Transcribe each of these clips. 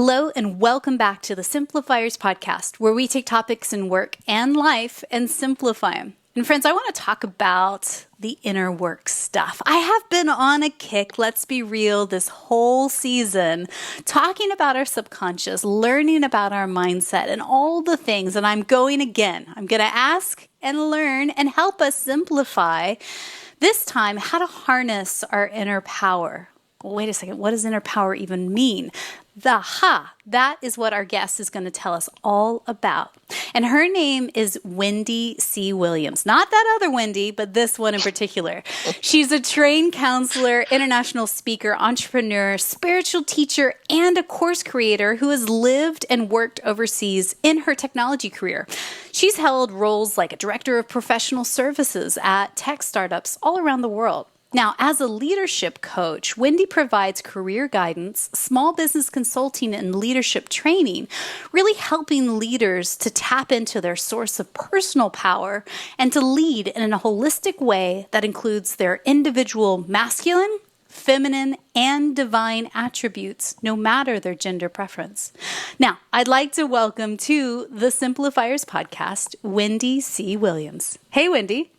Hello and welcome back to the Simplifiers podcast, where we take topics in work and life and simplify them. And friends, I want to talk about the inner work stuff. I have been on a kick, let's be real, this whole season, talking about our subconscious, learning about our mindset and all the things. And I'm going again. I'm going to ask and learn and help us simplify, this time, how to harness our inner power. Well, wait a second, what does inner power even mean? That is what our guest is going to tell us all about. And her name is Wendy C. Williams. Not that other Wendy, but this one in particular. She's a trained counselor, international speaker, entrepreneur, spiritual teacher, and a course creator who has lived and worked overseas in her technology career. She's held roles like a director of professional services at tech startups all around the world. Now, as a leadership coach, Wendy provides career guidance, small business consulting, and leadership training, really helping leaders to tap into their source of personal power and to lead in a holistic way that includes their individual masculine, feminine, and divine attributes, no matter their gender preference. Now, I'd like to welcome to the Simplifiers podcast, Wendy C. Williams. Hey, Wendy.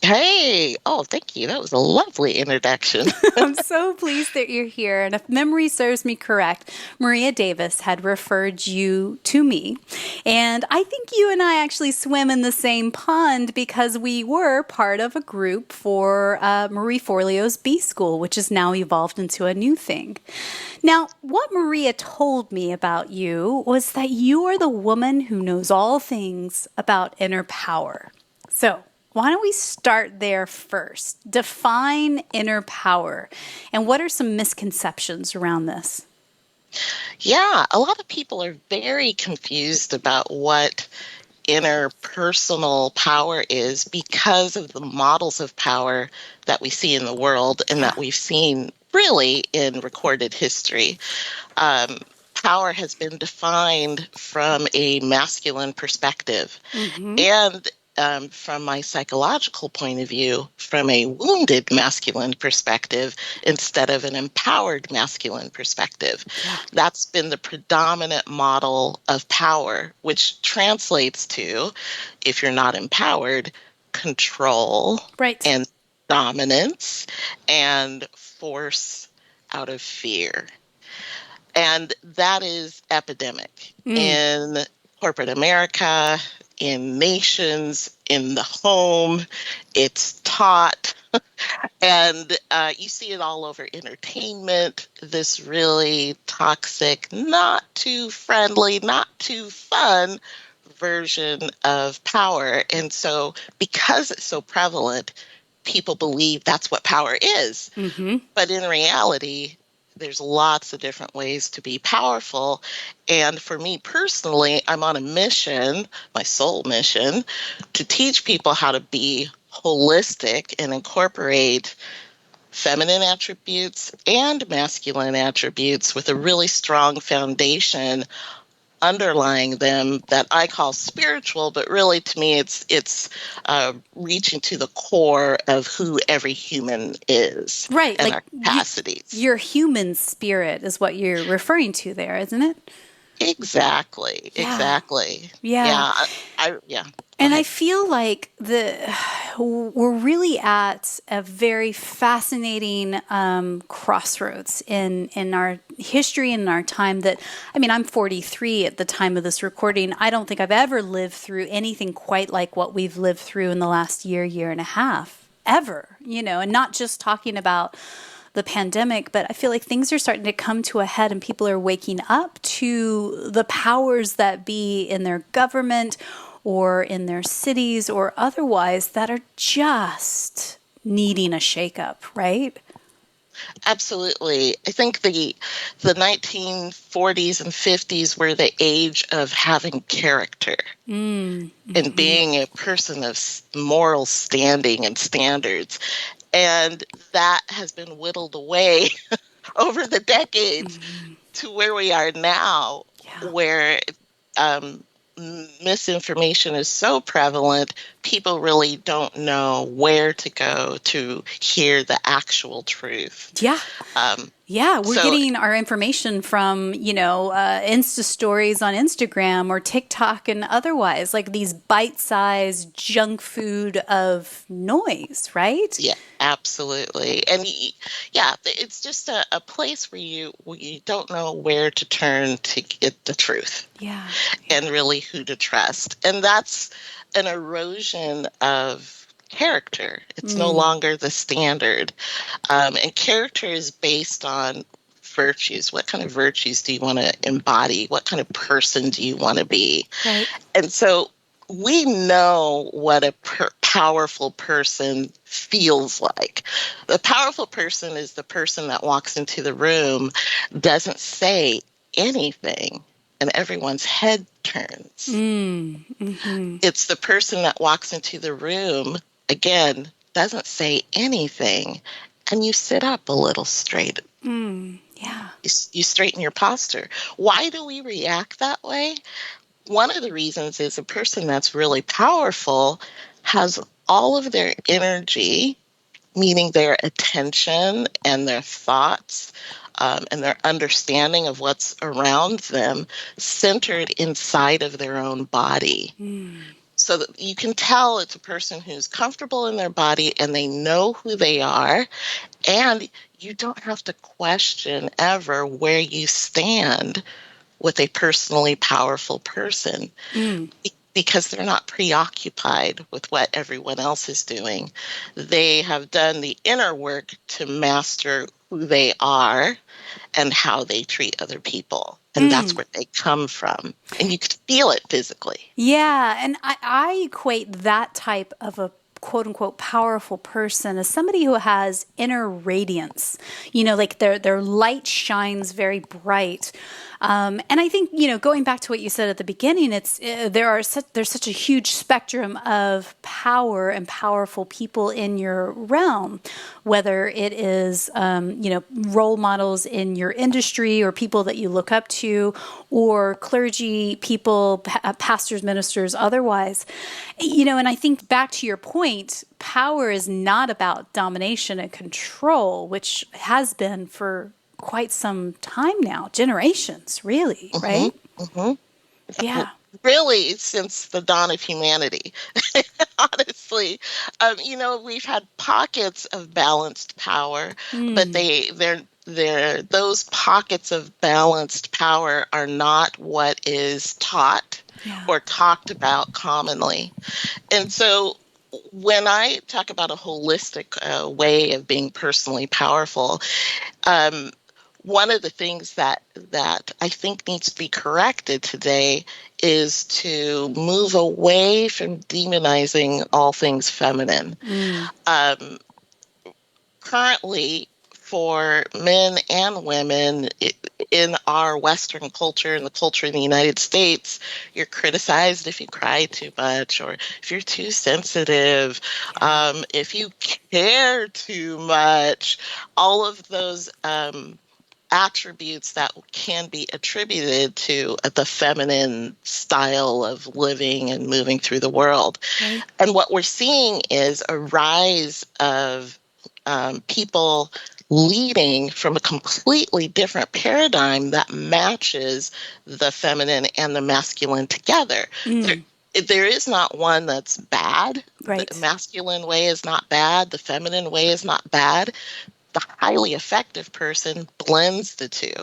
Hey, thank you. That was a lovely introduction. I'm so pleased that you're here. And if memory serves me correct, Maria Davis had referred you to me. And I think you and I actually swim in the same pond because we were part of a group for Marie Forleo's B School, which has now evolved into a new thing. Now, what Maria told me about you was that you are the woman who knows all things about inner power. So, why don't we start there first? Define inner power. And what are some misconceptions around this? Yeah, a lot of people are very confused about what inner personal power is because of the models of power that we see in the world and that we've seen really in recorded history. Power has been defined from a masculine perspective. And from my psychological point of view, from a wounded masculine perspective, instead of an empowered masculine perspective. Yeah. That's been the predominant model of power, which translates to, if you're not empowered, control, right, and dominance and force out of fear. And that is epidemic in corporate America, in nations, in the home. It's taught. And you see it all over entertainment, this really toxic, not too friendly, not too fun version of power. And so because it's so prevalent, people believe that's what power is. But in reality, there's lots of different ways to be powerful. And for me personally, I'm on a mission, my soul mission, to teach people how to be holistic and incorporate feminine attributes and masculine attributes with a really strong foundation underlying them that I call spiritual, but really to me it's reaching to the core of who every human is, right? And like our capacities. Your human spirit is what you're referring to there, isn't it? Exactly. Yeah. And I feel like we're really at a very fascinating crossroads in our history and in our time that, I'm 43 at the time of this recording. I don't think I've ever lived through anything quite like what we've lived through in the last year and a half, ever, and not just talking about the pandemic, but I feel like things are starting to come to a head and people are waking up to the powers that be in their government or in their cities or otherwise that are just needing a shakeup, right? Absolutely. I think the 1940s and 50s were the age of having character and being a person of moral standing and standards. And that has been whittled away over the decades to where we are now, where misinformation is so prevalent, people really don't know where to go to hear the actual truth. Yeah, we're So getting our information from, Insta stories on Instagram or TikTok and otherwise, like these bite-sized junk food of noise, right? yeah, absolutely. And yeah, it's just a place where you don't know where to turn to get the truth Yeah. Yeah. and really who to trust. And that's an erosion of character. It's no Mm, longer the standard. And character is based on virtues. What kind of virtues do you want to embody? What kind of person do you want to be? right. And so we know what a powerful person feels like. The powerful person is the person that walks into the room, doesn't say anything, and everyone's head turns. Mm, mm-hmm. It's the person that walks into the room, again, doesn't say anything, and you sit up a little straight. Mm, yeah. You straighten your posture. Why do we react that way? One of the reasons is a person that's really powerful has all of their energy, meaning their attention and their thoughts, and their understanding of what's around them, centered inside of their own body. Mm, So that you can tell it's a person who's comfortable in their body and they know who they are. And you don't have to question ever where you stand with a personally powerful person, mm. because they're not preoccupied with what everyone else is doing. They have done the inner work to master who they are and how they treat other people. And that's Mm. where they come from. And you could feel it physically. Yeah, and I equate that type of a quote unquote powerful person as somebody who has inner radiance. Like their light shines very bright. And I think going back to what you said at the beginning, it's there's such a huge spectrum of power and powerful people in your realm, whether it is role models in your industry or people that you look up to, or clergy people, pastors, ministers, otherwise. And I think back to your point, power is not about domination and control, which has been for quite some time now, generations, really, right? Mm-hmm, mm-hmm. Yeah. Really, since the dawn of humanity, honestly. We've had pockets of balanced power, but Mm, they're those pockets of balanced power are not what is taught yeah. or talked about commonly. And so when I talk about a holistic way of being personally powerful, um, one of the things that I think needs to be corrected today is to move away from demonizing all things feminine. Mm, Um, Currently, for men and women in our Western culture and the culture in the United States, you're criticized if you cry too much or if you're too sensitive, yeah. if you care too much. All of those attributes that can be attributed to the feminine style of living and moving through the world. Right. And what we're seeing is a rise of people leading from a completely different paradigm that matches the feminine and the masculine together. There, Mm, there is not one that's bad. The right. masculine way is not bad. The feminine way is not bad. The highly effective person blends the two.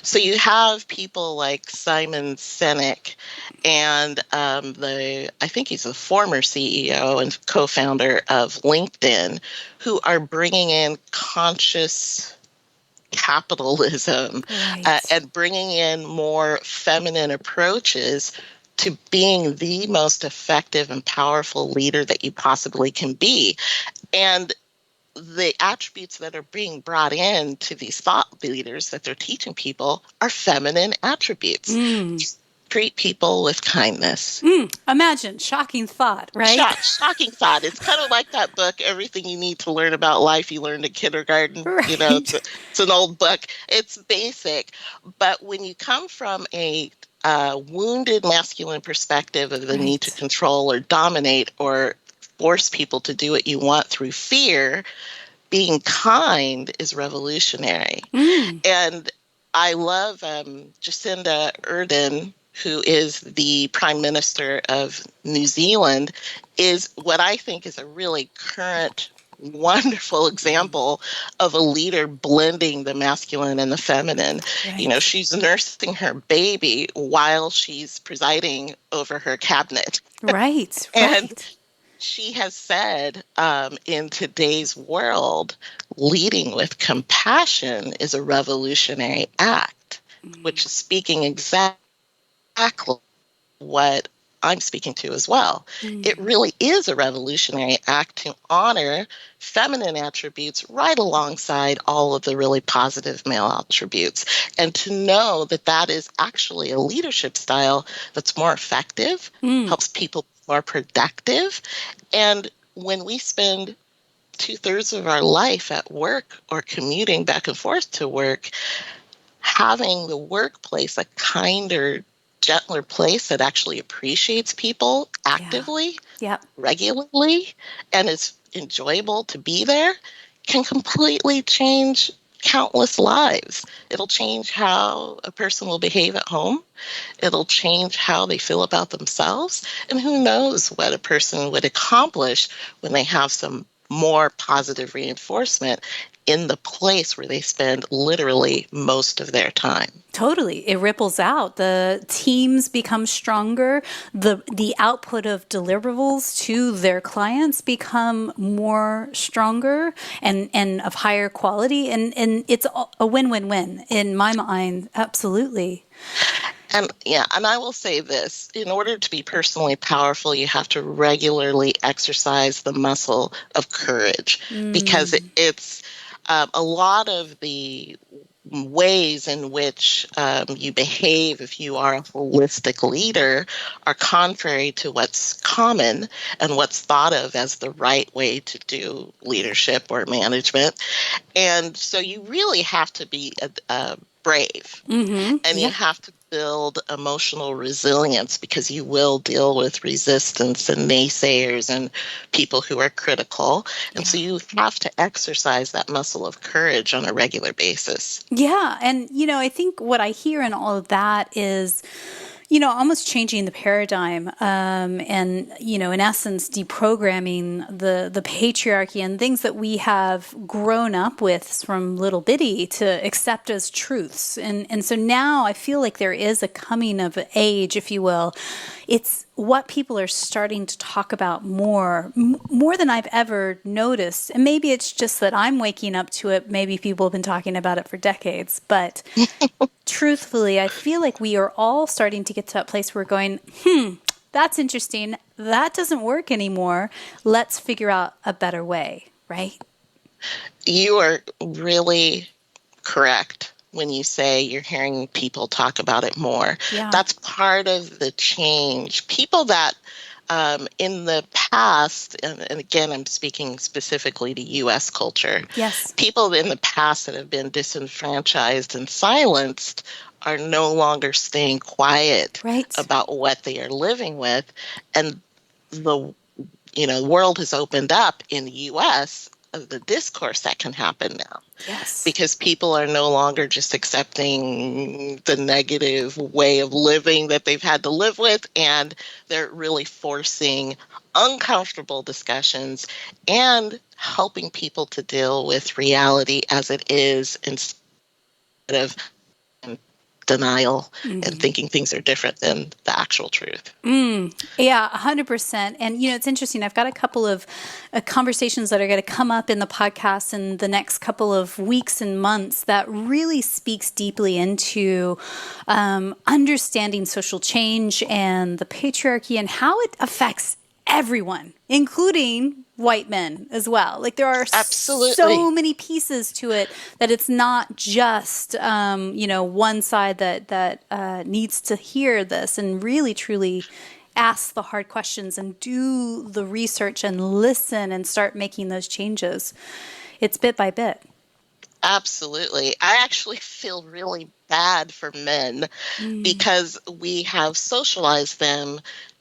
So you have people like Simon Sinek and I think he's the former CEO and co-founder of LinkedIn, who are bringing in conscious capitalism Right. and bringing in more feminine approaches to being the most effective and powerful leader that you possibly can be. And the attributes that are being brought in to these thought leaders that they're teaching people are feminine attributes. Mm, Treat people with kindness. imagine, shocking thought, right? Shocking thought. It's kind of like that book, Everything You Need to Learn About Life You Learned in Kindergarten. Right. It's an old book. It's basic. But when you come from a wounded masculine perspective of the need to Right. control or dominate or force people to do what you want through fear, being kind is revolutionary. Mm. And I love Jacinda Ardern, who is the Prime Minister of New Zealand, is what I think is a really current, wonderful example of a leader blending the masculine and the feminine. Right. She's nursing her baby while she's presiding over her cabinet. Right. And Right. she has said, in today's world, leading with compassion is a revolutionary act, which is speaking exactly what I'm speaking to as well. It Mm. really is a revolutionary act to honor feminine attributes right alongside all of the really positive male attributes, and to know that that is actually a leadership style that's more effective, Mm. helps people be more productive. And when we spend 2/3 of our life at work or commuting back and forth to work, having the workplace a kinder, gentler place that actually appreciates people Yeah. actively, Yep. regularly, and is enjoyable to be there can completely change countless lives. It'll change how a person will behave at home. It'll change how they feel about themselves. And who knows what a person would accomplish when they have some more positive reinforcement in the place where they spend literally most of their time. Totally. It ripples out. The teams become stronger. The output of deliverables to their clients become more stronger and of higher quality. And it's a win-win-win in my mind. Absolutely. And yeah, and I will say this, in order to be personally powerful, you have to regularly exercise the muscle of courage, because Mm. it's a lot of the ways in which you behave if you are a holistic leader are contrary to what's common and what's thought of as the right way to do leadership or management. And so you really have to be brave, Mm-hmm. and you Yeah. have to build emotional resilience, because you will deal with resistance and naysayers and people who are critical. And Yeah. so you have to exercise that muscle of courage on a regular basis. Yeah. And, I think what I hear in all of that is, almost changing the paradigm, and, in essence, deprogramming the patriarchy and things that we have grown up with from little bitty to accept as truths. And so now I feel like there is a coming of age, if you will. It's what people are starting to talk about more than I've ever noticed. And maybe it's just that I'm waking up to it. Maybe people have been talking about it for decades, but truthfully, I feel like we are all starting to get to that place where we're going, that's interesting. That doesn't work anymore. Let's figure out a better way, right? You are really correct when you say you're hearing people talk about it more. Yeah. That's part of the change. People that in the past, and again, I'm speaking specifically to US culture, Yes. people in the past that have been disenfranchised and silenced are no longer staying quiet Right. about what they are living with. And the world has opened up in the US of the discourse that can happen now, Yes. because people are no longer just accepting the negative way of living that they've had to live with, and they're really forcing uncomfortable discussions and helping people to deal with reality as it is, instead of denial and Mm-hmm. thinking things are different than the actual truth. Yeah, 100%. And, it's interesting. I've got a couple of conversations that are going to come up in the podcast in the next couple of weeks and months that really speaks deeply into understanding social change and the patriarchy and how it affects everyone, including white men as well. Like there are so Absolutely. many pieces to it that it's not just one side that needs to hear this and really truly ask the hard questions and do the research and listen and start making those changes. It's bit by bit. Absolutely. I actually feel really bad for men, Mm. because we have socialized them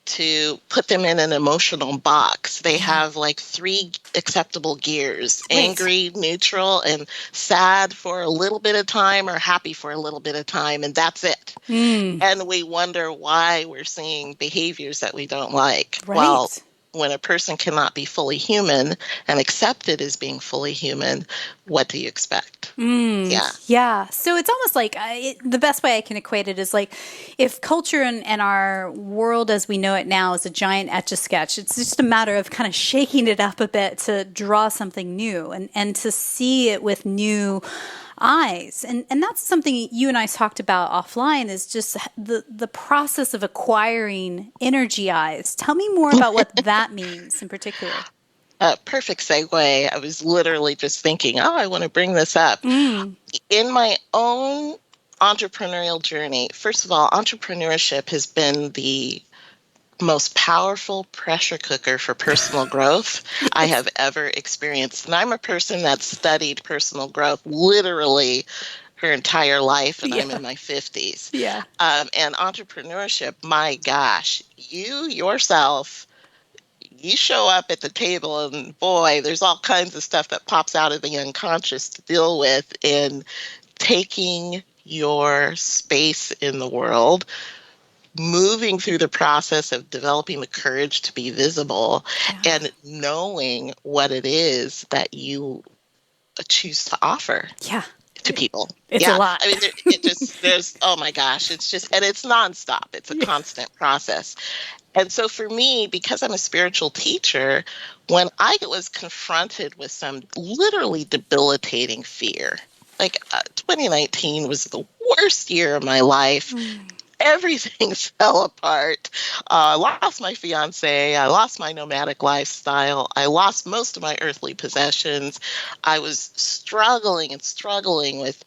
to put them in an emotional box. They have like 3 acceptable gears: angry, neutral, and sad for a little bit of time, or happy for a little bit of time, and that's it. And we wonder why we're seeing behaviors that we don't like. Well, when a person cannot be fully human and accepted as being fully human, what do you expect? Yeah. So it's almost like the best way I can equate it is like if culture and our world as we know it now is a giant etch-a-sketch, it's just a matter of kind of shaking it up a bit to draw something new and to see it with new eyes. And that's something you and I talked about offline is just the process of acquiring energy eyes. Tell me more about what that means in particular. Perfect segue. I was literally just thinking, oh, I want to bring this up. In my own entrepreneurial journey, first of all, entrepreneurship has been the most powerful pressure cooker for personal growth I have ever experienced. And I'm a person that studied personal growth literally her entire life, and I'm in my 50s. And entrepreneurship, my gosh, you yourself, you show up at the table and boy, there's all kinds of stuff that pops out of the unconscious to deal with in taking your space in the world, moving through the process of developing the courage to be visible and knowing what it is that you choose to offer to people. It's a lot. I mean, there's, oh my gosh, it's just, and it's nonstop. It's a constant process. And so for me, because I'm a spiritual teacher, when I was confronted with some literally debilitating fear, like 2019 was the worst year of my life. Everything fell apart. I lost my fiance. I lost my nomadic lifestyle. I lost most of my earthly possessions. I was struggling with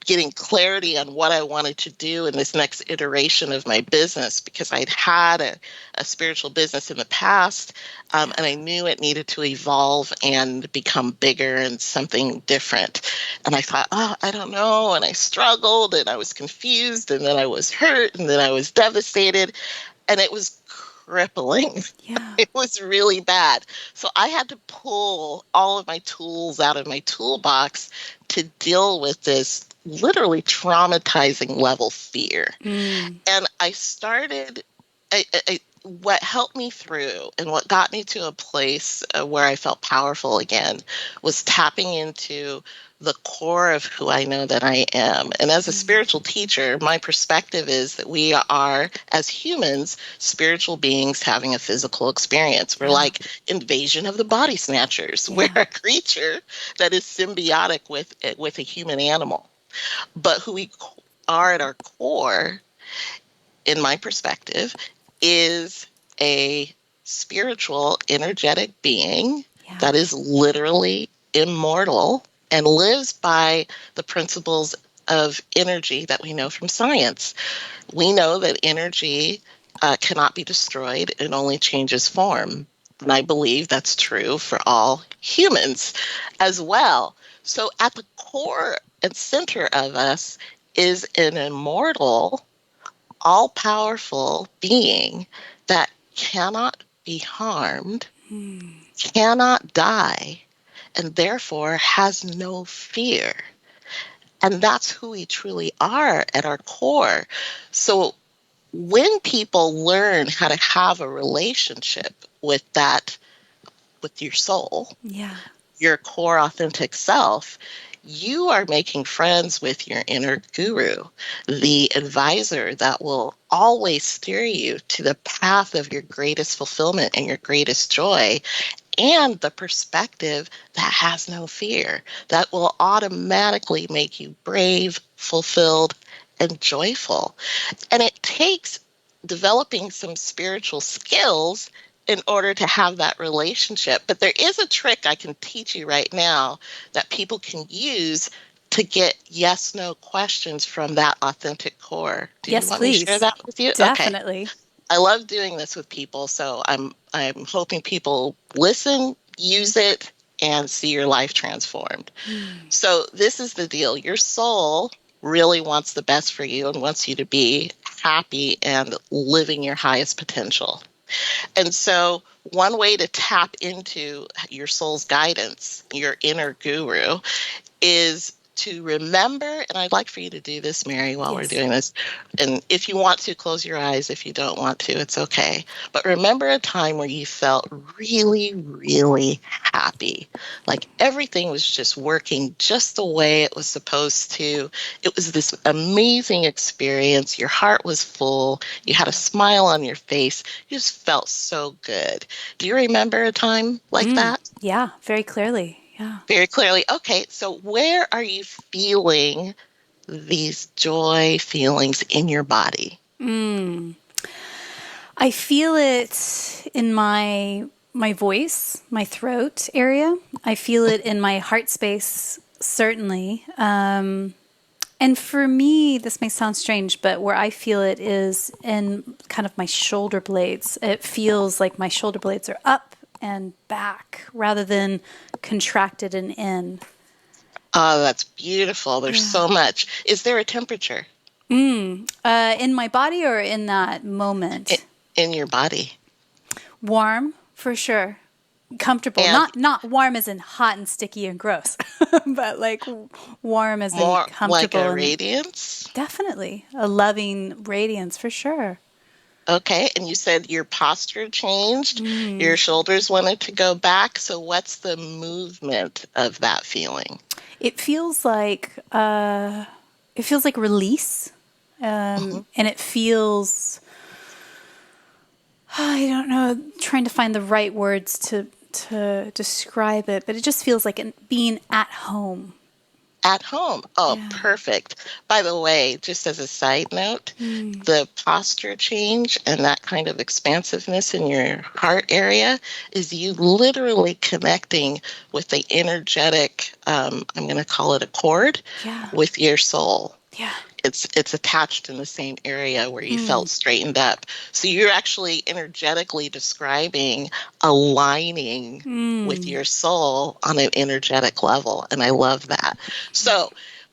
getting clarity on what I wanted to do in this next iteration of my business, because I'd had a spiritual business in the past, and I knew it needed to evolve and become bigger and something different. And I thought, oh, I don't know. And I struggled and I was confused, and then I was hurt, and then I was devastated, and it was crippling. It was really bad. So I had to pull all of my tools out of my toolbox to deal with this literally traumatizing level fear. And I started, what helped me through and what got me to a place where I felt powerful again was tapping into the core of who I know that I am. And as a spiritual teacher, my perspective is that we are, as humans, spiritual beings having a physical experience. We're like Invasion of the Body Snatchers. We're a creature that is symbiotic with a human animal. But who we are at our core, in my perspective, is a spiritual, energetic being that is literally immortal and lives by the principles of energy that we know from science. We know that energy cannot be destroyed, it only changes form. And I believe that's true for all humans as well. So at the core and center of us is an immortal, all-powerful being that cannot be harmed, cannot die, and therefore has no fear. And that's who we truly are at our core. So when people learn how to have a relationship with that, with your soul, your core authentic self, you are making friends with your inner guru, the advisor that will always steer you to the path of your greatest fulfillment and your greatest joy, and the perspective that has no fear, that will automatically make you brave, fulfilled, and joyful. And it takes developing some spiritual skills in order to have that relationship. But there is a trick I can teach you right now that people can use to get yes, no questions from that authentic core. Do you want me to share that with you? Definitely. Okay. I love doing this with people, so I'm hoping people listen, use it, and see your life transformed. So this is the deal. Your soul really wants the best for you and wants you to be happy and living your highest potential. And so one way to tap into your soul's guidance, your inner guru, is to remember, and I'd like for you to do this, Mary, while we're Yes. doing this. And if you want to, close your eyes. If you don't want to, it's okay. But remember a time where you felt really, really happy. Like everything was just working just the way it was supposed to. It was this amazing experience. Your heart was full. You had a smile on your face. You just felt so good. Do you remember a time like that? Yeah, very clearly. Yeah. Very clearly. Okay, so where are you feeling these joy feelings in your body? I feel it in my voice, my throat area. I feel it in my heart space, certainly. And for me, this may sound strange, but where I feel it is in kind of my shoulder blades. It feels like my shoulder blades are up and back rather than contracted and in. Oh, that's beautiful. There's so much. Is there a temperature In my body or in that moment? in your body? Warm, for sure. Comfortable. And Not warm as in hot and sticky and gross, but like warm as in more like comfortable a and radiance? definitely a loving radiance for sure. Okay, and you said your posture changed. Your shoulders wanted to go back. So what's the movement of that feeling? It feels like release, and it feels, I don't know, trying to find the right words to describe it, but it just feels like being at home. At home. Oh, Yeah. perfect. By the way, just as a side note, the posture change and that kind of expansiveness in your heart area is you literally connecting with the energetic, I'm going to call it a cord, Yeah. with your soul. Yeah. It's attached in the same area where you felt straightened up. So you're actually energetically describing aligning with your soul on an energetic level. And I love that. So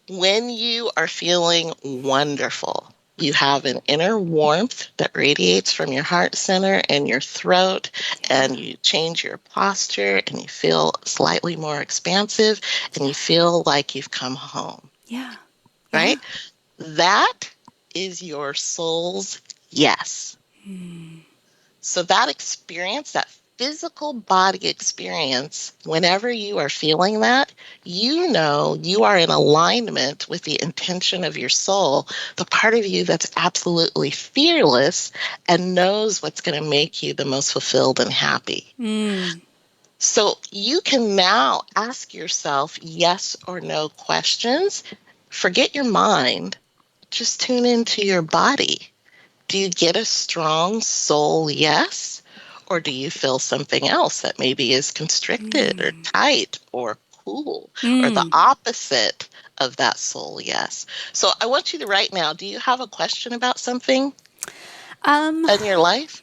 when you are feeling wonderful, you have an inner warmth that radiates from your heart center and your throat, and you change your posture and you feel slightly more expansive and you feel like you've come home, Yeah. right? That is your soul's yes. So that experience, that physical body experience, whenever you are feeling that, you know you are in alignment with the intention of your soul, the part of you that's absolutely fearless and knows what's going to make you the most fulfilled and happy. So you can now ask yourself yes or no questions. Forget your mind. Just tune into your body. Do you get a strong soul yes? Or do you feel something else that maybe is constricted or tight or cool or the opposite of that soul yes? So I want you to right now, do you have a question about something in your life?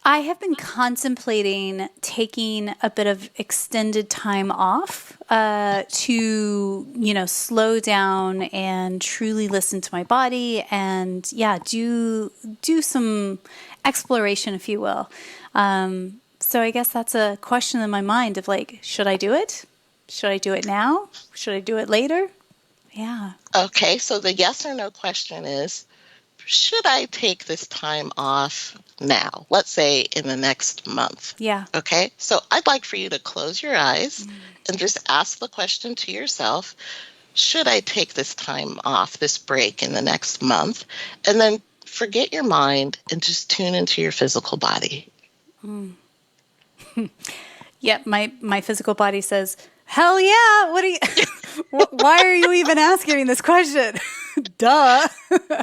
I have been contemplating taking a bit of extended time off to, slow down and truly listen to my body and, do some exploration, if you will. So I guess that's a question in my mind of like, should I do it? Should I do it now? Should I do it later? Yeah. Okay, so the yes or no question is, should I take this time off now? Let's say in the next month. Yeah. Okay, so I'd like for you to close your eyes and just ask the question to yourself, should I take this time off, this break in the next month? And then forget your mind and just tune into your physical body. Yep, my physical body says, "Hell yeah! What are you? Why are you even asking this question?" Duh.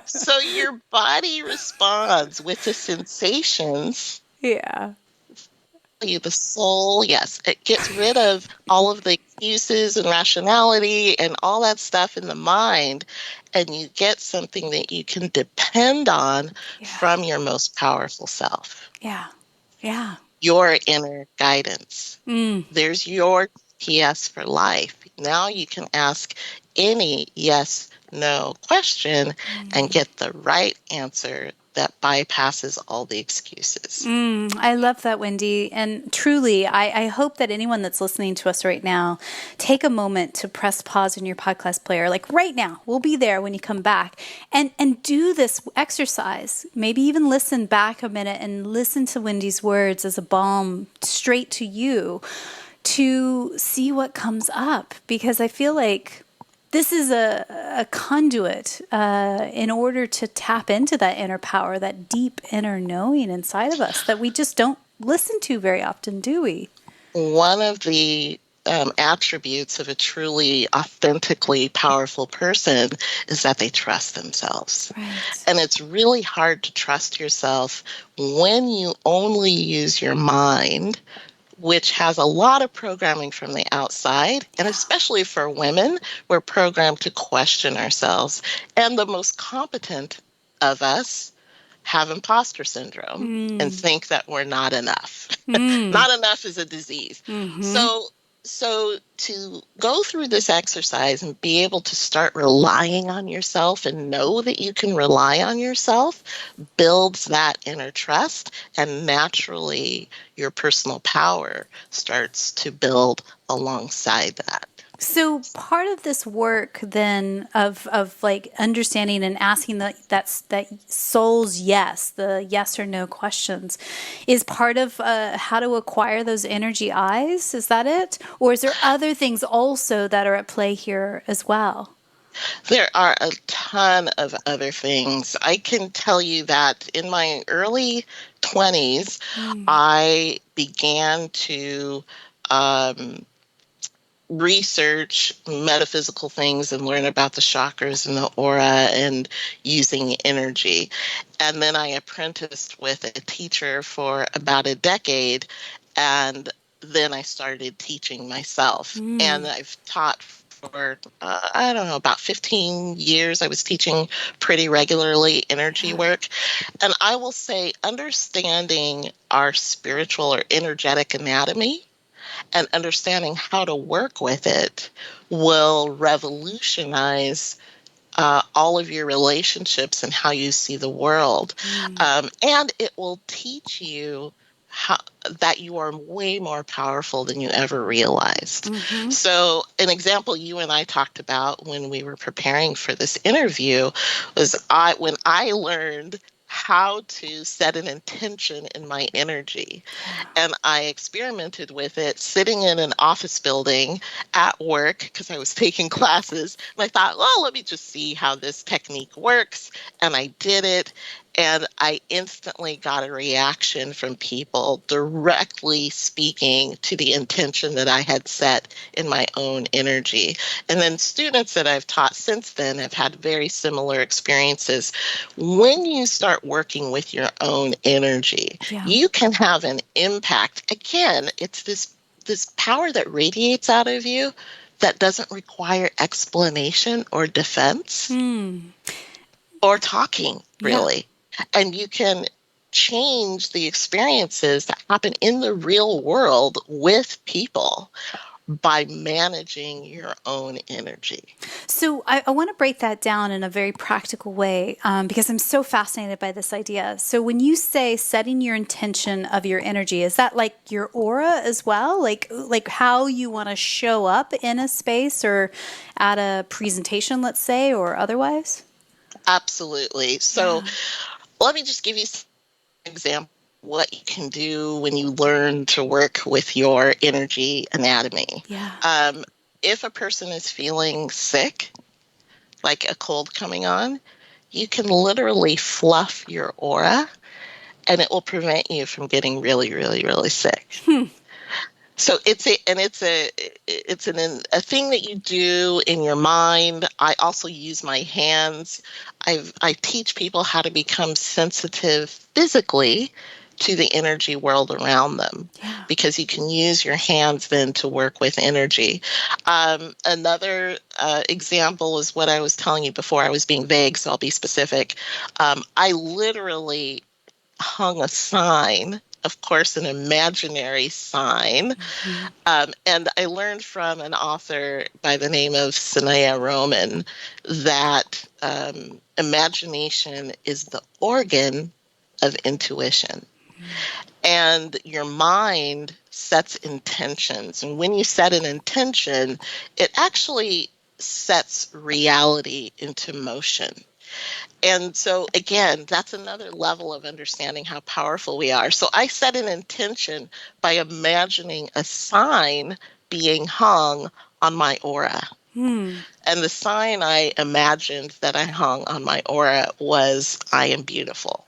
So your body responds with the sensations. Yeah. The soul, yes, it gets rid of all of the excuses and rationality and all that stuff in the mind, and you get something that you can depend on from your most powerful self, Yeah. Yeah. your inner guidance. There's your PS for life. Now you can ask any yes, no question and get the right answer that bypasses all the excuses. I love that, Wendy. And truly, I hope that anyone that's listening to us right now, take a moment to press pause in your podcast player. Like right now, we'll be there when you come back and do this exercise. Maybe even listen back a minute and listen to Wendy's words as a balm straight to you to see what comes up. Because I feel like this is a conduit in order to tap into that inner power, that deep inner knowing inside of us that we just don't listen to very often, do we? One of the attributes of a truly authentically powerful person is that they trust themselves. Right. And it's really hard to trust yourself when you only use your mind, which has a lot of programming from the outside. And especially for women, we're programmed to question ourselves. And the most competent of us have imposter syndrome and think that we're not enough. Not enough is a disease. So to go through this exercise and be able to start relying on yourself and know that you can rely on yourself builds that inner trust, and naturally your personal power starts to build alongside that. So part of this work then of like understanding and asking that soul's yes, the yes or no questions, is part of how to acquire those energy eyes. Is that it, or is there other things also that are at play here as well? There are a ton of other things. I can tell you that in my early 20s, I began to um, research metaphysical things and learn about the chakras and the aura and using energy. And then I apprenticed with a teacher for about a decade, and then I started teaching myself. And I've taught for, I don't know, about 15 years. I was teaching pretty regularly energy work. And I will say, understanding our spiritual or energetic anatomy and understanding how to work with it will revolutionize all of your relationships and how you see the world. And it will teach you how, that you are way more powerful than you ever realized. So an example you and I talked about when we were preparing for this interview was when I learned how to set an intention in my energy. And I experimented with it sitting in an office building at work because I was taking classes. And I thought, well, let me just see how this technique works. And I did it. And I instantly got a reaction from people directly speaking to the intention that I had set in my own energy. And then students that I've taught since then have had very similar experiences. When you start working with your own energy, you can have an impact. Again, it's this power that radiates out of you that doesn't require explanation or defense or talking, really. And you can change the experiences that happen in the real world with people by managing your own energy. So I want to break that down in a very practical way because I'm so fascinated by this idea. So when you say setting your intention of your energy, is that like your aura as well? Like how you want to show up in a space or at a presentation, let's say, or otherwise? Absolutely. So let me just give you some example of what you can do when you learn to work with your energy anatomy. If a person is feeling sick, like a cold coming on, you can literally fluff your aura and it will prevent you from getting really, really, really sick. So it's a thing that you do in your mind. I also use my hands. I teach people how to become sensitive physically to the energy world around them, because you can use your hands then to work with energy. Another example is what I was telling you before. I was being vague, so I'll be specific. I literally hung a sign of course, an imaginary sign. Mm-hmm. And I learned from an author by the name of Sanaya Roman that imagination is the organ of intuition. And your mind sets intentions. And when you set an intention, it actually sets reality into motion. And so, again, that's another level of understanding how powerful we are. So I set an intention by imagining a sign being hung on my aura. Hmm. And the sign I imagined that I hung on my aura was, I am beautiful.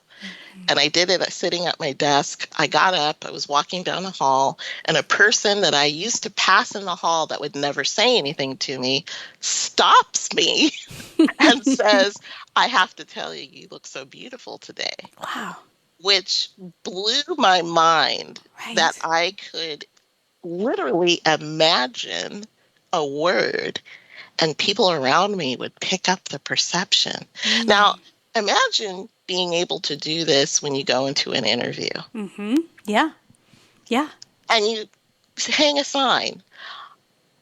And I did it sitting at my desk. I got up, I was walking down the hall, and a person that I used to pass in the hall that would never say anything to me stops me and says, I have to tell you, you look so beautiful today, Wow. which blew my mind that Right. I could literally imagine a word and people around me would pick up the perception. Now, Mm. imagine being able to do this when you go into an interview Mm-hmm. Yeah. Yeah. and you hang a sign.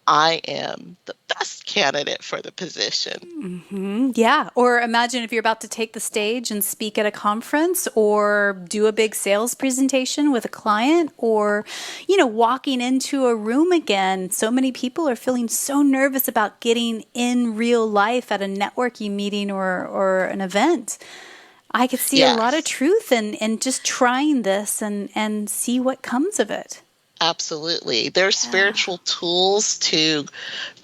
I am the best candidate for the position. Mm-hmm. Yeah. Or imagine if you're about to take the stage and speak at a conference or do a big sales presentation with a client or, walking into a room again. So many people are feeling so nervous about getting in real life at a networking meeting or an event. I could see a lot of Yes. truth in just trying this and see what comes of it. Absolutely. There's Yeah. spiritual tools to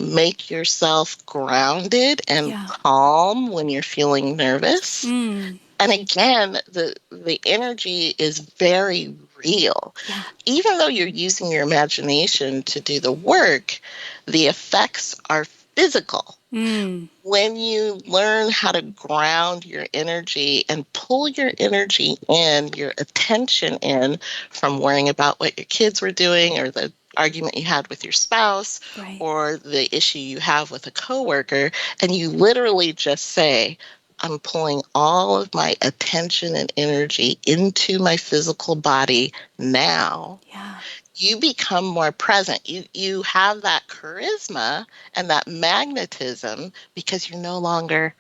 make yourself grounded and Yeah. calm when you're feeling nervous. Mm. And again, the energy is very real. Yeah. Even though you're using your imagination to do the work, the effects are physical. Mm. When you learn how to ground your energy and pull your energy in, your attention in from worrying about what your kids were doing or the argument you had with your spouse Right. or the issue you have with a coworker, and you literally just say, I'm pulling all of my attention and energy into my physical body now. Yeah. You become more present. You have that charisma and that magnetism because you're no longer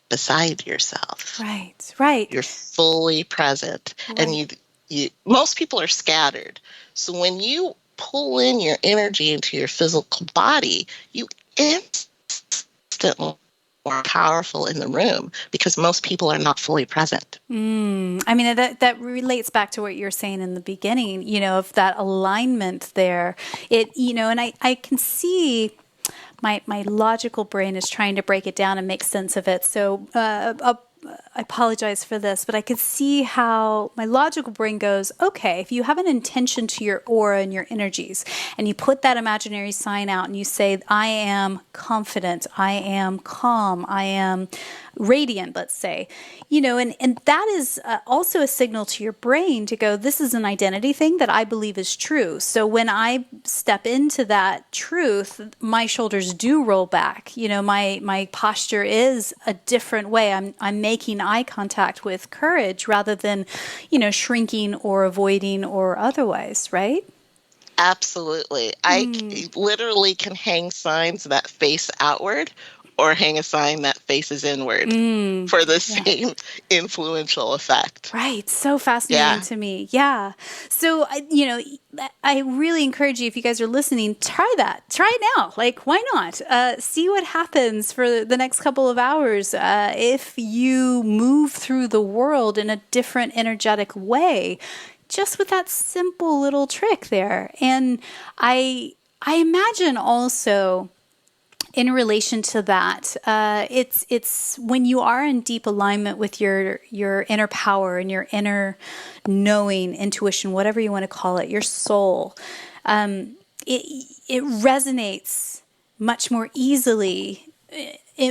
beside yourself. Right. Right. You're fully present. And Right. you most people are scattered. So when you pull in your energy into your physical body, you instantly more powerful in the room because most people are not fully present. I mean, that relates back to what you were saying in the beginning, of that alignment there. And I can see my logical brain is trying to break it down and make sense of it. So I apologize for this, but I could see how my logical brain goes, okay, if you have an intention to your aura and your energies, and you put that imaginary sign out and you say, I am confident, I am calm, I am radiant, let's say, and that is also a signal to your brain to go, this is an identity thing that I believe is true. So when I step into that truth, my shoulders do roll back. My posture is a different way. I'm making eye contact with courage rather than, shrinking or avoiding or otherwise, right? Absolutely. Literally can hang signs that face outward or hang a sign that faces inward for the Yeah. same influential effect. Right. So fascinating Yeah, to me. Yeah. So, I really encourage you, if you guys are listening, try that. Try it now. Like, why not? See what happens for the next couple of hours if you move through the world in a different energetic way, just with that simple little trick there. And I imagine also in relation to that, it's when you are in deep alignment with your inner power and your inner knowing, intuition, whatever you want to call it, your soul. It resonates much more easily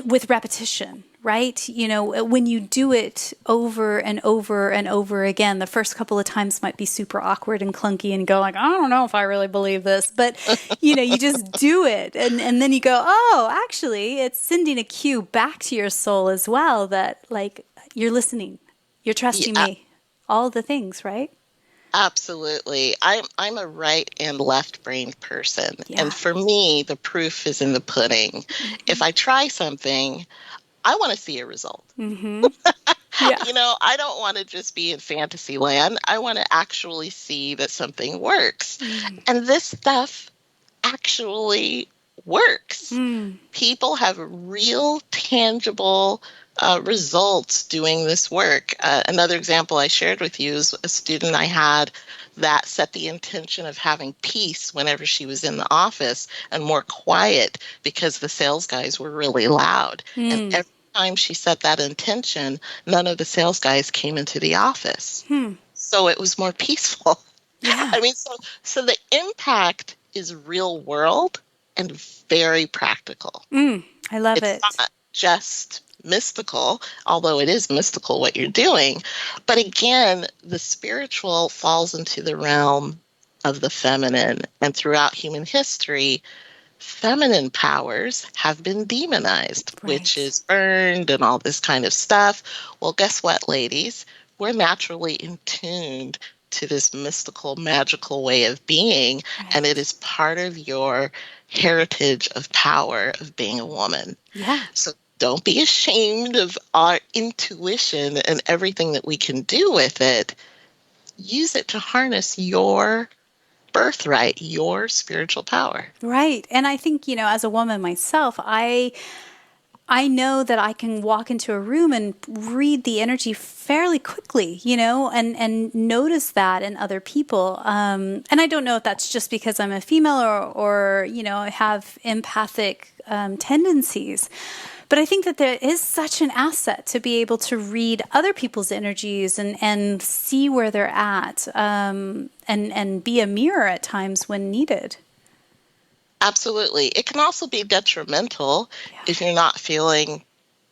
with repetition, right? When you do it over and over and over again, the first couple of times might be super awkward and clunky and go like, I don't know if I really believe this, but you just do it. And then you go, oh, actually it's sending a cue back to your soul as well that like, you're listening, you're trusting yeah, me, all the things, right? Absolutely. I'm a right and left brained person. And Yeah. for me, the proof is in the pudding. If Mm-hmm. I try something, I want to see a result. Mm-hmm. Yeah. I don't want to just be in fantasy land. I want to actually see that something works. Mm. And this stuff actually works. Mm. People have real, tangible results doing this work. Another example I shared with you is a student I had that set the intention of having peace whenever she was in the office and more quiet because the sales guys were really loud. And Mm. every time she set that intention, none of the sales guys came into the office. Hmm. So it was more peaceful. Yeah. I mean, so the impact is real world and very practical. Mm. I love It's it. not just mystical, although it is mystical what you're doing. But again, the spiritual falls into the realm of the feminine. And throughout human history, feminine powers have been demonized, which Right. is burned and all this kind of stuff. Well, guess what, ladies? We're naturally in tuned to this mystical, magical way of being, and it Right. is part of your heritage of power of being a woman. Yeah. So don't be ashamed of our intuition and everything that we can do with it. Use it to harness your birthright, your spiritual power. Right. And I think, as a woman myself, I know that I can walk into a room and read the energy fairly quickly, and notice that in other people. And I don't know if that's just because I'm a female or have empathic tendencies. But I think that there is such an asset to be able to read other people's energies and see where they're at, and be a mirror at times when needed. Absolutely. It can also be detrimental Yeah. if you're not feeling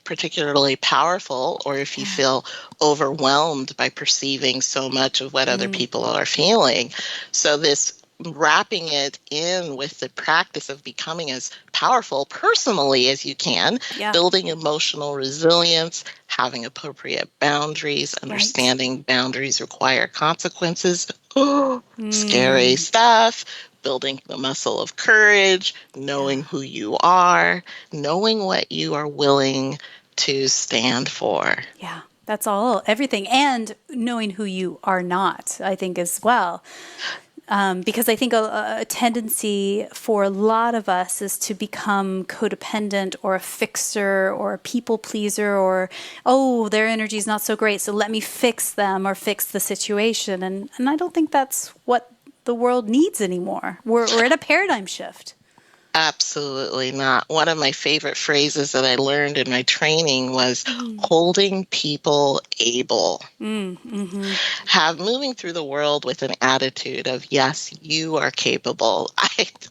particularly powerful or if you Yeah. feel overwhelmed by perceiving so much of what other Mm. people are feeling. So, this wrapping it in with the practice of becoming as powerful personally as you can, Yeah. building emotional resilience, having appropriate boundaries, Right. understanding boundaries require consequences. Oh, scary Mm. stuff. Building the muscle of courage, Yeah. knowing who you are, knowing what you are willing to stand for. Yeah, that's all, everything. And knowing who you are not, I think, as well. Because I think a tendency for a lot of us is to become codependent or a fixer or a people pleaser or, oh, their energy is not so great, so let me fix them or fix the situation. And I don't think that's what the world needs anymore. We're at a paradigm shift. Absolutely not. One of my favorite phrases that I learned in my training was Mm. holding people able. Mm. Mm-hmm. Have moving through the world with an attitude of, yes, you are capable.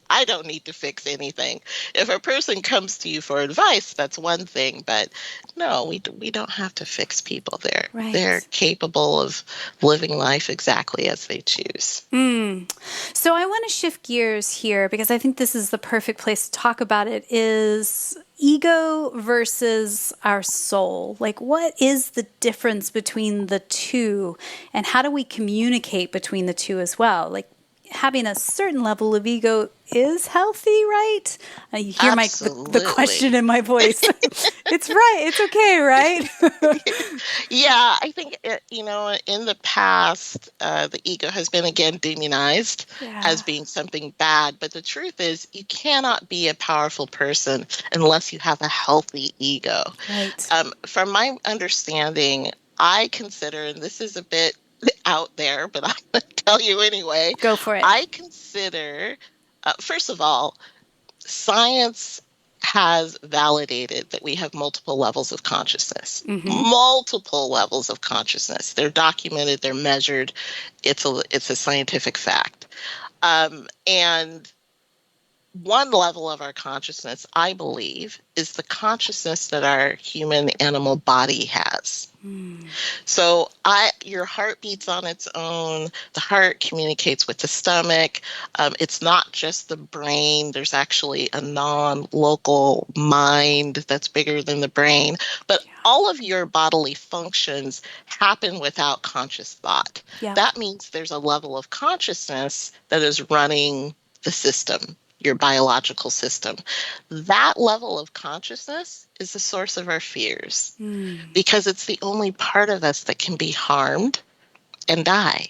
I don't need to fix anything. If a person comes to you for advice, that's one thing, but no, we don't have to fix people. They're Right. capable of living life exactly as they choose. Mm. So I want to shift gears here because I think this is the perfect place to talk about it is ego versus our soul. Like what is the difference between the two and how do we communicate between the two as well? Like having a certain level of ego is healthy, right? You hear the question Absolutely. in my voice. It's right. It's okay, right? Yeah, I think, in the past, the ego has been again demonized as Yeah. being something bad. But the truth is, you cannot be a powerful person unless you have a healthy ego. Right. From my understanding, I consider, and this is a bit out there, but I'm going to tell you anyway, Go for it. I consider, first of all, science has validated that we have multiple levels of consciousness. Mm-hmm. Multiple levels of consciousness. They're documented, they're measured. It's a scientific fact. And one level of our consciousness, I believe, is the consciousness that our human animal body has. So your heart beats on its own. The heart communicates with the stomach. It's not just the brain. There's actually a non-local mind that's bigger than the brain. But all of your bodily functions happen without conscious thought. Yeah. That means there's a level of consciousness that is running the system, your biological system. That level of consciousness is the source of our fears because it's the only part of us that can be harmed and die.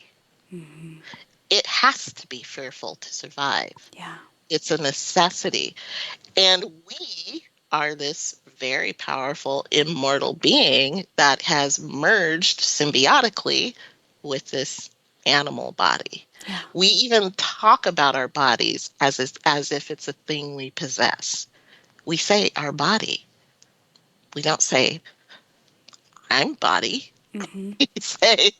It has to be fearful to survive. Yeah. It's a necessity. And we are this very powerful, immortal being that has merged symbiotically with this animal body. Yeah. We even talk about our bodies as if it's a thing we possess. We say our body. We don't say, I'm body. We say,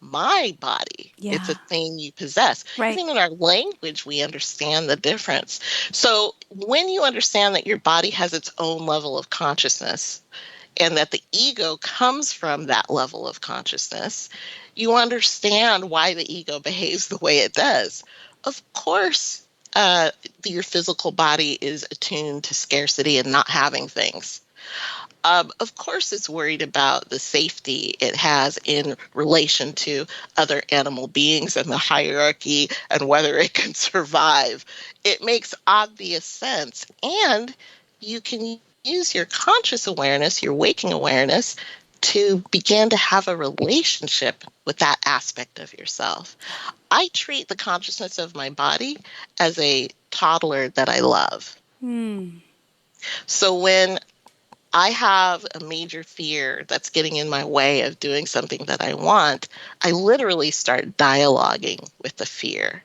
my body. It's a Yeah. thing you possess. Right. Even in our language, we understand the difference. So when you understand that your body has its own level of consciousness and that the ego comes from that level of consciousness, you understand why the ego behaves the way it does. Of course, your physical body is attuned to scarcity and not having things. Of course, it's worried about the safety it has in relation to other animal beings and the hierarchy and whether it can survive. It makes obvious sense. And you can use your conscious awareness, your waking awareness, to begin to have a relationship with that aspect of yourself. I treat the consciousness of my body as a toddler that I love. So when I have a major fear that's getting in my way of doing something that I want, I literally start dialoguing with the fear.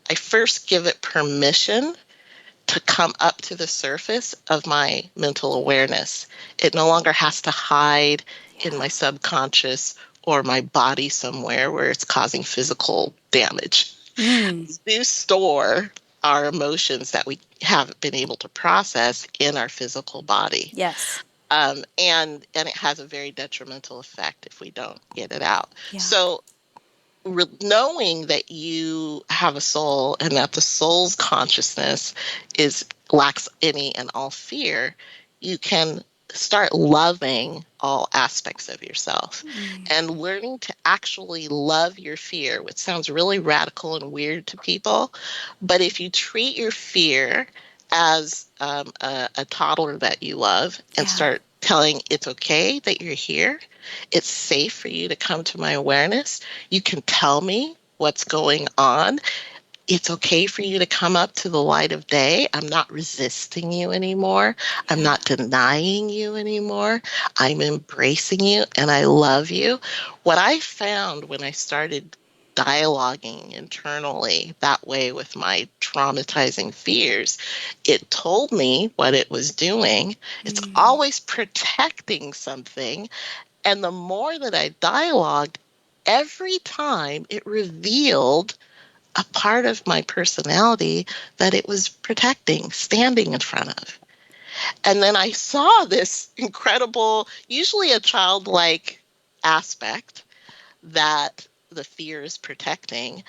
I first give it permission to come up to the surface of my mental awareness. It no longer has to hide in my subconscious or my body somewhere where it's causing physical damage. We do store our emotions that we haven't been able to process in our physical body. Yes. And it has a very detrimental effect if we don't get it out. Yeah. So knowing that you have a soul and that the soul's consciousness lacks any and all fear, you can start loving all aspects of yourself and learning to actually love your fear, which sounds really radical and weird to people. But if you treat your fear as a toddler that you love and start telling it's okay that you're here, it's safe for you to come to my awareness. You can tell me what's going on. It's okay for you to come up to the light of day. I'm not resisting you anymore. I'm not denying you anymore. I'm embracing you and I love you. What I found when I started dialoguing internally that way with my traumatizing fears, it told me what it was doing. It's always protecting something. And the more that I dialogued, every time it revealed a part of my personality that it was protecting, standing in front of. And then I saw this incredible, usually a childlike aspect that the fear is protecting.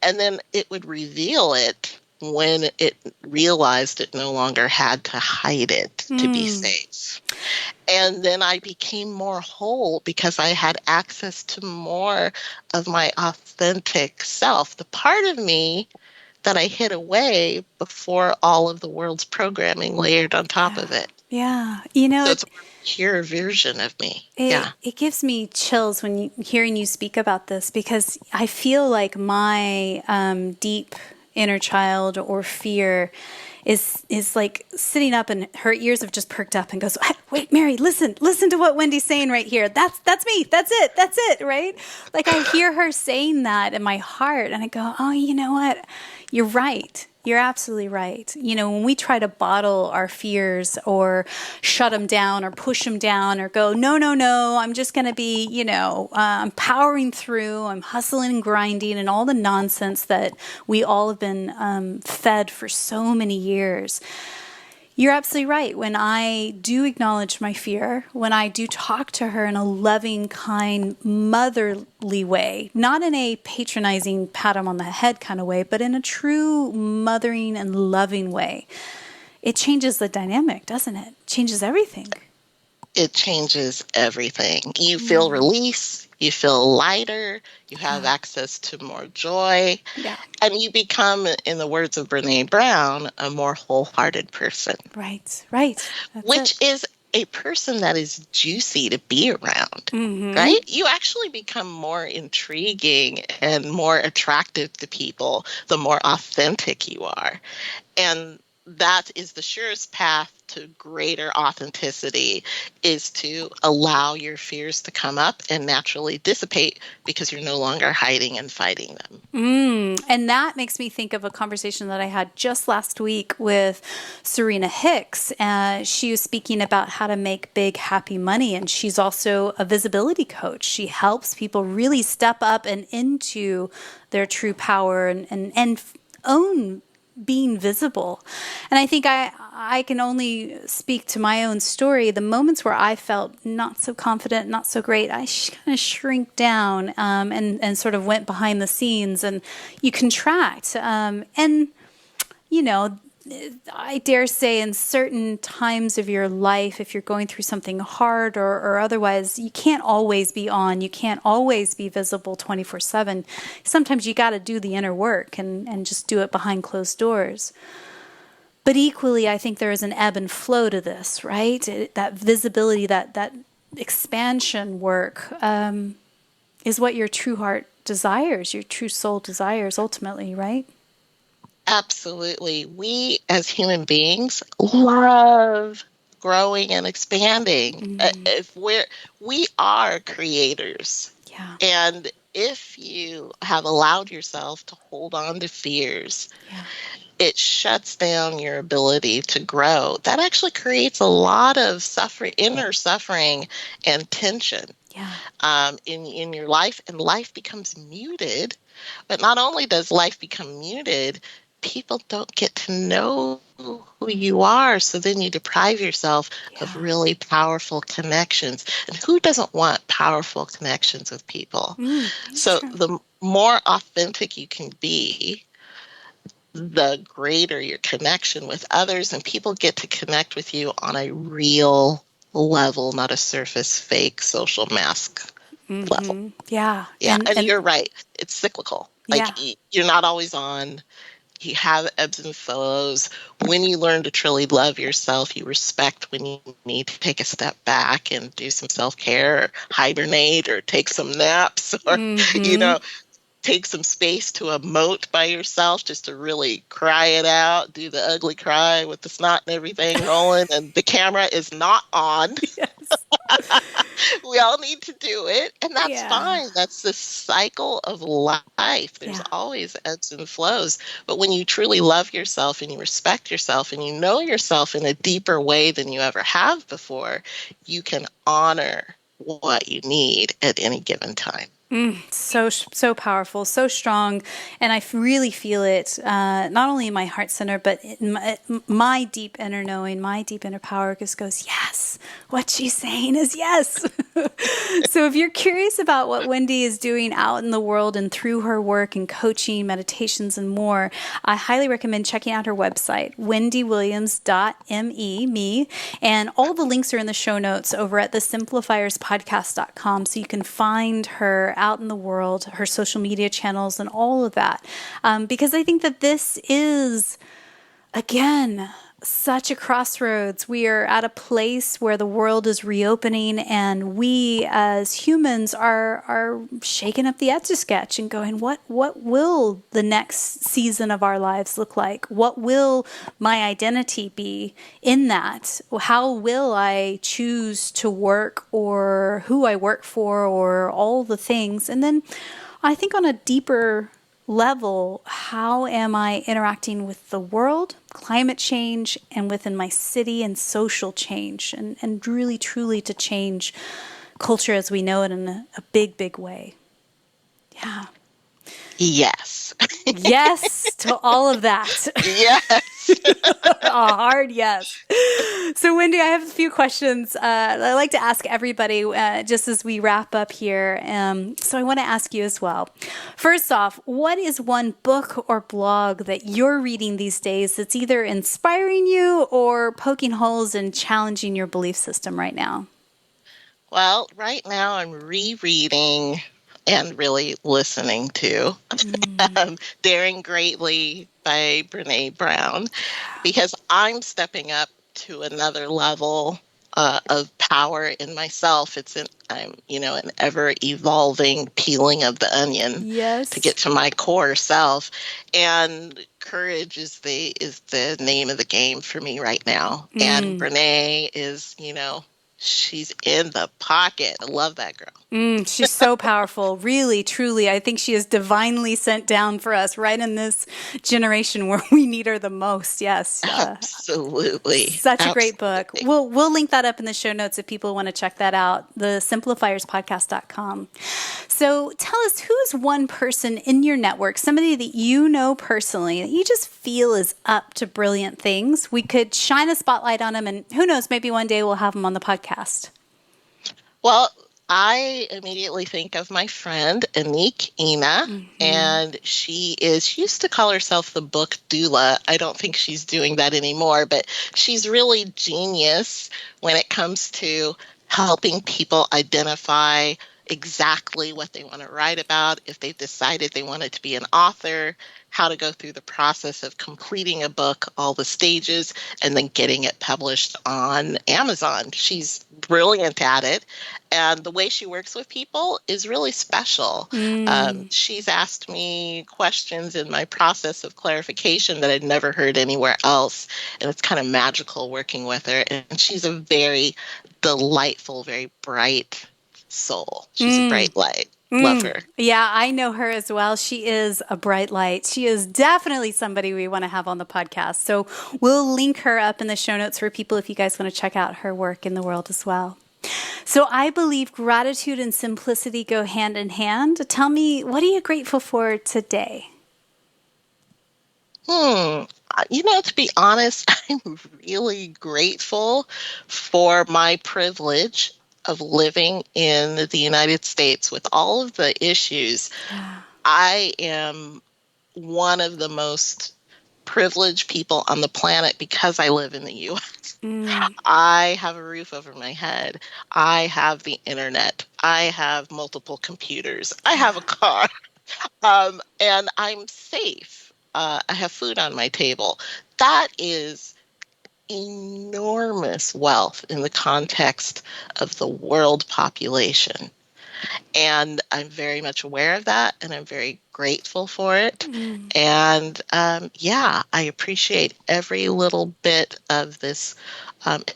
And then it would reveal it when it realized it no longer had to hide it to be safe. And then I became more whole because I had access to more of my authentic self, the part of me that I hid away before all of the world's programming layered on top of it. Yeah. You know, So it's a more pure version of me. it gives me chills when hearing you speak about this, because I feel like my deep inner child or fear is like sitting up, and her ears have just perked up and goes, wait, Mary, listen to what Wendy's saying right here. That's me. That's it. Right? Like I hear her saying that in my heart and I go, oh, you know what? You're right. You're absolutely right. When we try to bottle our fears or shut them down or push them down or go, no, no, no, I'm just going to be, I'm powering through, I'm hustling and grinding and all the nonsense that we all have been fed for so many years. You're absolutely right. When I do acknowledge my fear, when I do talk to her in a loving, kind, motherly way, not in a patronizing, pat him on the head kind of way, but in a true mothering and loving way, it changes the dynamic, doesn't it? Changes everything. It changes everything. You feel release, you feel lighter, you have access to more joy, and you become, in the words of Brene Brown, a more wholehearted person. Right. Which is a person that is juicy to be around, right? You actually become more intriguing and more attractive to people the more authentic you are. And that is the surest path to greater authenticity, is to allow your fears to come up and naturally dissipate because you're no longer hiding and fighting them. And that makes me think of a conversation that I had just last week with Serena Hicks. She was speaking about how to make big, happy money. And she's also a visibility coach. She helps people really step up and into their true power and own being visible. And I think I can only speak to my own story. The moments where I felt not so confident, not so great, I kind of shrink down and sort of went behind the scenes, and you contract. I dare say in certain times of your life, if you're going through something hard or otherwise, you can't always be on. You can't always be visible 24/7. Sometimes you got to do the inner work and just do it behind closed doors. But equally, I think there is an ebb and flow to this, right? That visibility, that expansion work is what your true heart desires, your true soul desires ultimately, right? Absolutely. We as human beings love growing and expanding. If we are creators. Yeah. And if you have allowed yourself to hold on to fears, it shuts down your ability to grow. That actually creates a lot of inner suffering and tension in your life, and life becomes muted. But not only does life become muted, people don't get to know who you are. So then you deprive yourself of really powerful connections. And who doesn't want powerful connections with people? So the more authentic you can be, the greater your connection with others, and people get to connect with you on a real level, not a surface fake social mask level. Yeah. And you're right. It's cyclical. Like you're not always on. You have ebbs and flows. When you learn to truly love yourself, you respect when you need to take a step back and do some self-care or hibernate or take some naps or, take some space to emote by yourself, just to really cry it out, do the ugly cry with the snot and everything rolling, and the camera is not on. We all need to do it, and that's fine. That's the cycle of life. There's always ebbs and flows. But when you truly love yourself and you respect yourself and you know yourself in a deeper way than you ever have before, you can honor what you need at any given time. So powerful, so strong. And I really feel it, not only in my heart center, but in my deep inner knowing, my deep inner power just goes, yes, what she's saying is yes. So if you're curious about what Wendy is doing out in the world and through her work and coaching, meditations, and more, I highly recommend checking out her website, wendywilliams.me. And all the links are in the show notes over at thesimplifierspodcast.com, so you can find her out in the world, her social media channels, and all of that. Because I think that this is, again, such a crossroads. We are at a place where the world is reopening, and we as humans are shaking up the Etch-a-Sketch and going, what will the next season of our lives look like? What will my identity be in that? How will I choose to work, or who I work for, or all the things? And then I think on a deeper level, how am I interacting with the world, climate change, and within my city and social change, and really, truly to change culture as we know it in a big, big way. Yeah. Yes. Yes to all of that. Yes. A hard yes. So, Wendy, I have a few questions I like to ask everybody just as we wrap up here. So, I want to ask you as well. First off, what is one book or blog that you're reading these days that's either inspiring you or poking holes and challenging your belief system right now? Well, right now I'm rereading and really listening to Daring Greatly by Brene Brown, because I'm stepping up to another level of power in myself. I'm an ever evolving peeling of the onion to Yes. get to my core self. And courage is the name of the game for me right now. And Brene is, she's in the pocket. I love that girl. She's so powerful. Really, truly. I think she is divinely sent down for us right in this generation where we need her the most. Yes. Absolutely. Such a great book. Absolutely. We'll link that up in the show notes if people want to check that out, the simplifierspodcast.com. So tell us, who's one person in your network, somebody that you know personally, that you just feel is up to brilliant things? We could shine a spotlight on them, and who knows, maybe one day we'll have them on the podcast. Well, I immediately think of my friend Anik Ina, and she used to call herself the book doula. I don't think she's doing that anymore, but she's really genius when it comes to helping people identify exactly what they want to write about, if they've decided they wanted to be an author, how to go through the process of completing a book, all the stages, and then getting it published on Amazon. She's brilliant at it. And the way she works with people is really special. She's asked me questions in my process of clarification that I'd never heard anywhere else. And it's kind of magical working with her. And she's a very delightful, very bright soul. She's a bright light. Love her. Yeah, I know her as well. She is a bright light. She is definitely somebody we want to have on the podcast. So we'll link her up in the show notes for people if you guys want to check out her work in the world as well. So I believe gratitude and simplicity go hand in hand. Tell me, what are you grateful for today? To be honest, I'm really grateful for my privilege of living in the United States with all of the issues. I am one of the most privileged people on the planet because I live in the U.S. I have a roof over my head. I have the internet. I have multiple computers. I have a car. And I'm safe. I have food on my table. That is enormous wealth in the context of the world population. And I'm very much aware of that, and I'm very grateful for it. And I appreciate every little bit of this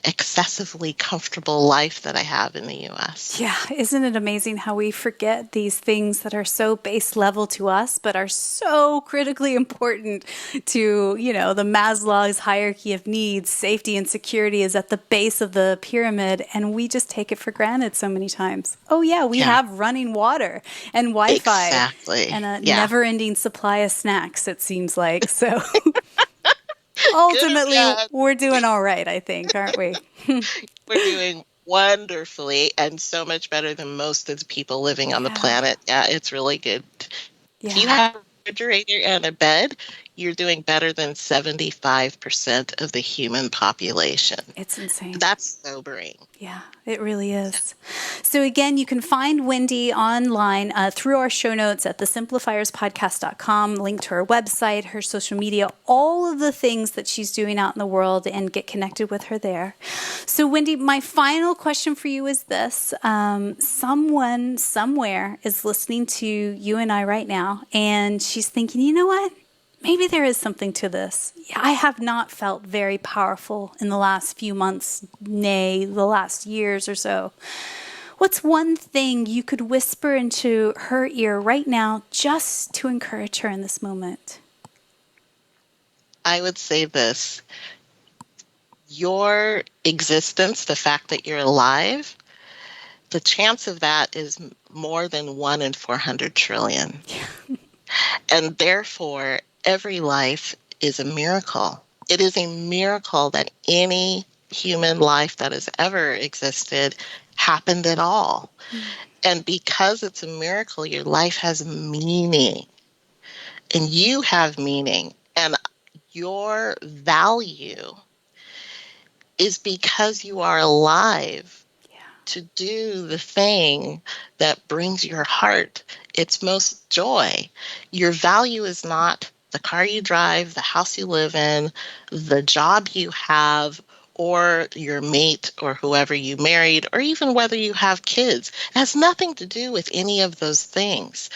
excessively comfortable life that I have in the U.S. Yeah, isn't it amazing how we forget these things that are so base level to us, but are so critically important to, the Maslow's hierarchy of needs. Safety and security is at the base of the pyramid, and we just take it for granted so many times. Oh, yeah, we have running water and Wi-Fi. Exactly. And a never-ending supply of snacks, it seems like. So ultimately, we're doing all right, I think, aren't we? We're doing wonderfully, and so much better than most of the people living on the planet. Yeah, it's really good. If you have a refrigerator and a bed, you're doing better than 75% of the human population. It's insane. That's sobering. Yeah, it really is. So again, you can find Wendy online through our show notes at thesimplifierspodcast.com, link to her website, her social media, all of the things that she's doing out in the world, and get connected with her there. So Wendy, my final question for you is this. Someone somewhere is listening to you and I right now, and she's thinking, you know what? Maybe there is something to this. I have not felt very powerful in the last few months, nay, the last years or so. What's one thing you could whisper into her ear right now just to encourage her in this moment? I would say this: your existence, the fact that you're alive, the chance of that is more than 1 in 400 trillion. And therefore, every life is a miracle. It is a miracle that any human life that has ever existed happened at all. And because it's a miracle, your life has meaning, and you have meaning. And your value is because you are alive to do the thing that brings your heart its most joy. Your value is not the car you drive, the house you live in, the job you have, or your mate or whoever you married, or even whether you have kids. It has nothing to do with any of those things.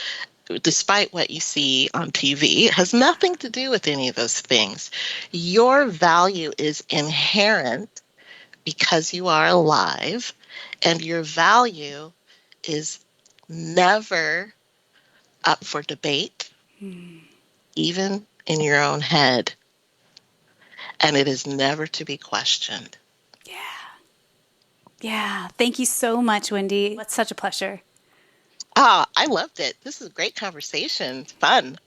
Despite what you see on TV, it has nothing to do with any of those things. Your value is inherent because you are alive, and your value is never up for debate, even in your own head, and it is never to be questioned. Yeah. Yeah. Thank you so much, Wendy. It's such a pleasure. Ah, I loved it. This is a great conversation. It's fun.